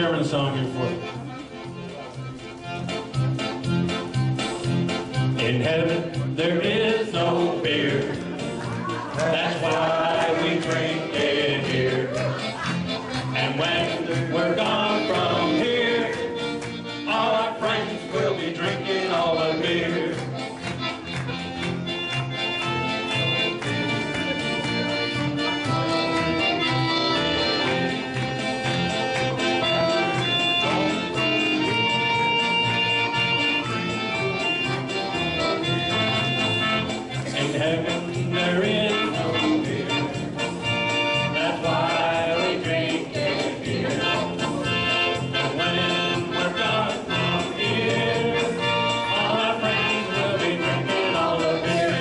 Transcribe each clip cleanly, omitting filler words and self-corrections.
German song here for you. In heaven there is no beer. That's why we drink it here. And when we're gone from here, all our friends will be drinking all the beer. In heaven there is no beer. That's why we drink it here. And when we're gone from here, all our friends will be drinking all the beer.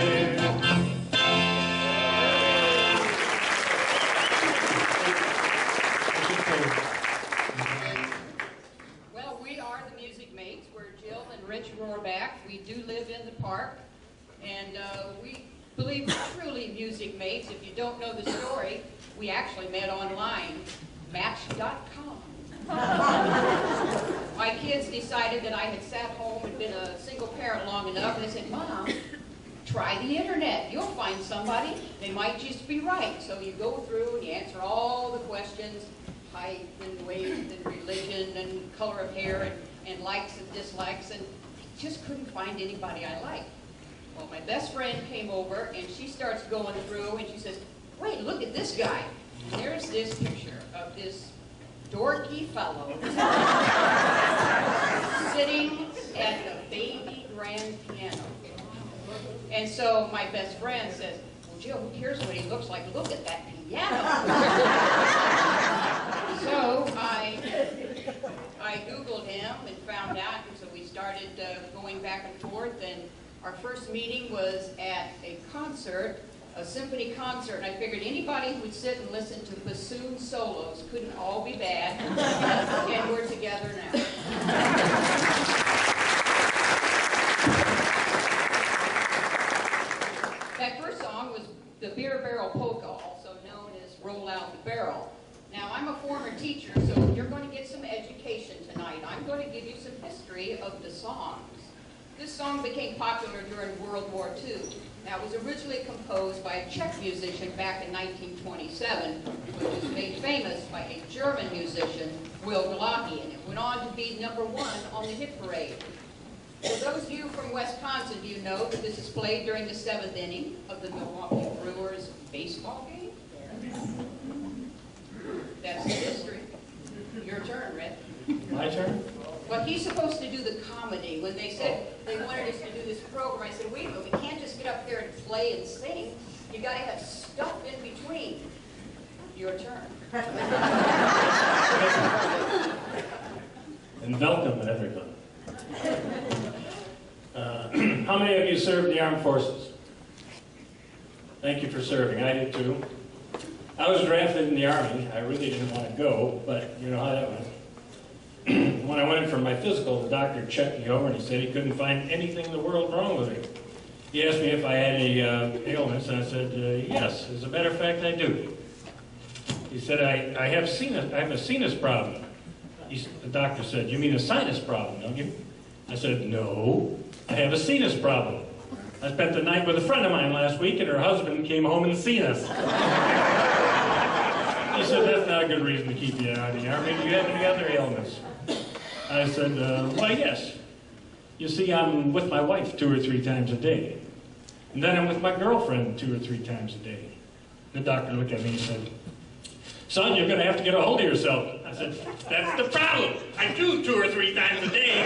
Well, we are the Music Mates. We're Jill and Rich Rohrback. We do live in the park. And we believe we're truly music mates. If you don't know the story, we actually met online, Match.com. My kids decided that I had sat home and been a single parent long enough, and they said, Mom, try the internet. You'll find somebody. They might just be right. So you go through and you answer all the questions, height and weight and religion and color of hair and likes and dislikes, and just couldn't find anybody I liked. Well, my best friend came over, and she starts going through, and she says, wait, look at this guy. And there's this picture of this dorky fellow sitting at the baby grand piano. And so my best friend says, well, Jill, who cares what he looks like? Look at that piano. So I Googled him and found out, and so we started going back and forth, and our first meeting was at a concert, a symphony concert, and I figured anybody who would sit and listen to bassoon solos couldn't all be bad, and we're together now. That first song was the Beer Barrel Polka, also known as Roll Out the Barrel. Now, I'm a former teacher, so you're going to get some education tonight. I'm going to give you some history of the songs. This song became popular during World War II. Now, it was originally composed by a Czech musician back in 1927, which was made famous by a German musician, Will Galacki, and it went on to be #1 on the hit parade. For those of you from Wisconsin, do you know that this is played during the 7th inning of the Milwaukee Brewers baseball game? That's the history. Your turn, Red. My turn? But he's supposed to do the comedy. When they said they wanted us to do this program, I said, wait a minute, we can't just get up there and play and sing. You got to have stuff in between. Your turn. And welcome, everyone. How many of you served the armed forces? Thank you for serving. I did too. I was drafted in the Army. I really didn't want to go, but you know how that went. When I went in for my physical, the doctor checked me over and he said he couldn't find anything in the world wrong with me. He asked me if I had any ailments, and I said, yes, as a matter of fact, I do. He said, I have a sinus problem. The doctor said, you mean a sinus problem, don't you? I said, no, I have a sinus problem. I spent the night with a friend of mine last week, and her husband came home and seen us. He said, that's not a good reason to keep you out of the Army. Do you have any other ailments? I said, why, yes. You see, I'm with my wife 2 or 3 times a day. And then I'm with my girlfriend 2 or 3 times a day. The doctor looked at me and said, son, you're going to have to get a hold of yourself. I said, that's the problem. I do 2 or 3 times a day.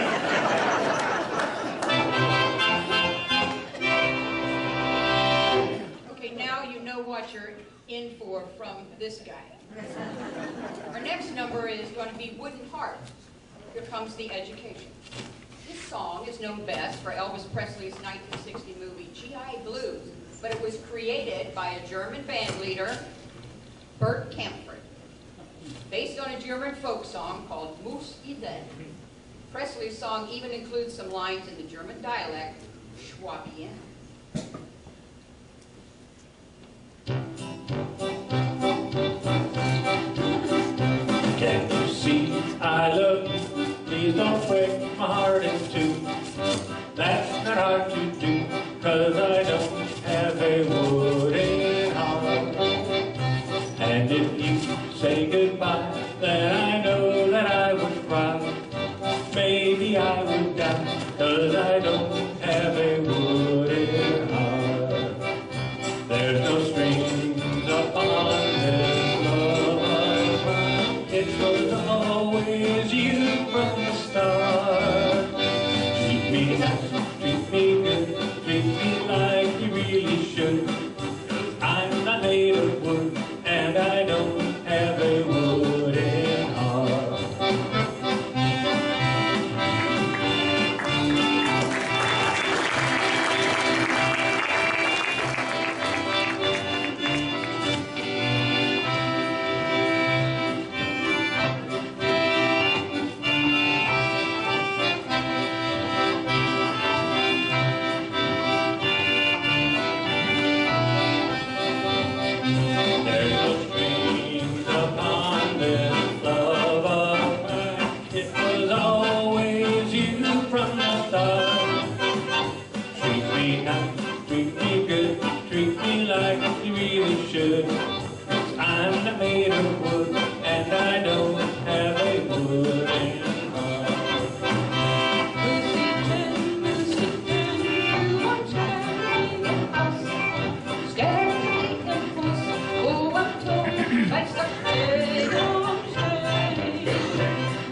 Okay, now you know what you're in for from this guy. Our next number is going to be Wooden Heart. Here comes the education. This song is known best for Elvis Presley's 1960 movie G.I. Blues, but it was created by a German band leader, Bert Kaempfert, based on a German folk song called Muss Iden. Presley's song even includes some lines in the German dialect, Schwabian. Can't you see I please don't break my heart in two. That's not hard to do, 'cause I don't have a wooden heart. And if you say goodbye, then I know that I would cry. Maybe I would die, 'cause I don't have a wooden heart. There's no strings upon this love of mine. It was always you from the start. Treat me nice, treat me good, treat me like you really should. 'Cause I'm not made of wood, and I don't have a wooden heart. There's no strings upon this love of mine. It was always you from the start. Treat me nice, treat me good, treat me like you really should. 'Cause I'm not made of wood, and I don't have a wooden heart.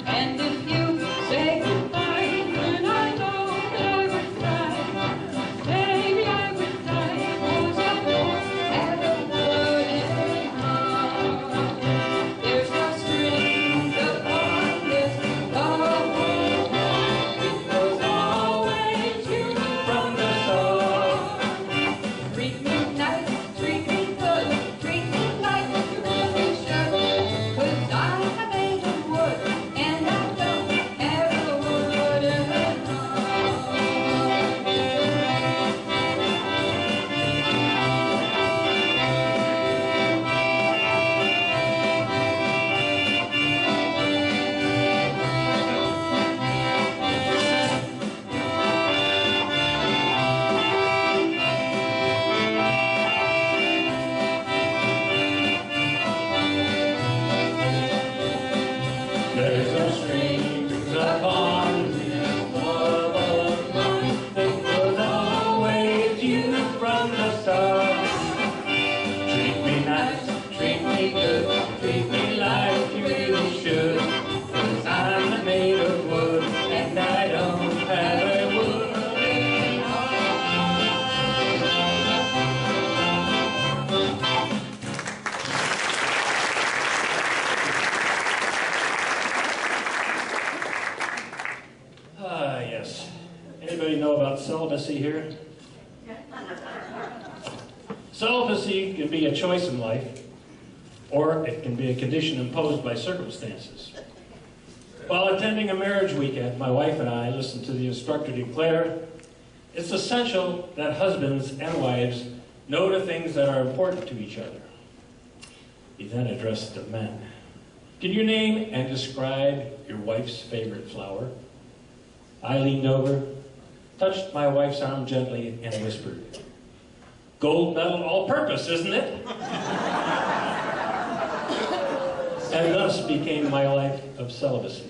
And if you say goodbye, then I know that I would cry. Maybe I would die, 'cause I don't have a wooden heart. There's no strings upon this love of mine. It was always you From the start. treat me nice, treat me good, treat me like you really should. 'Cause I'm made of wood, and I don't have a wooden heart. There's no strings upon this love of mine. It was always you from the start. Treat me nice, treat me good, treat me like you really should. 'Cause I'm not made of wood, and I don't have a wooden heart. Yes. Anybody know about celibacy here? Celibacy can be a choice in life, or it can be a condition imposed by circumstances. While attending a marriage weekend, my wife and I listened to the instructor declare, "It's essential that husbands and wives know the things that are important to each other." He then addressed the men. "Can you name and describe your wife's favorite flower?" I leaned over, touched my wife's arm gently, and whispered, "Gold medal all-purpose, isn't it?" And thus became my life of celibacy.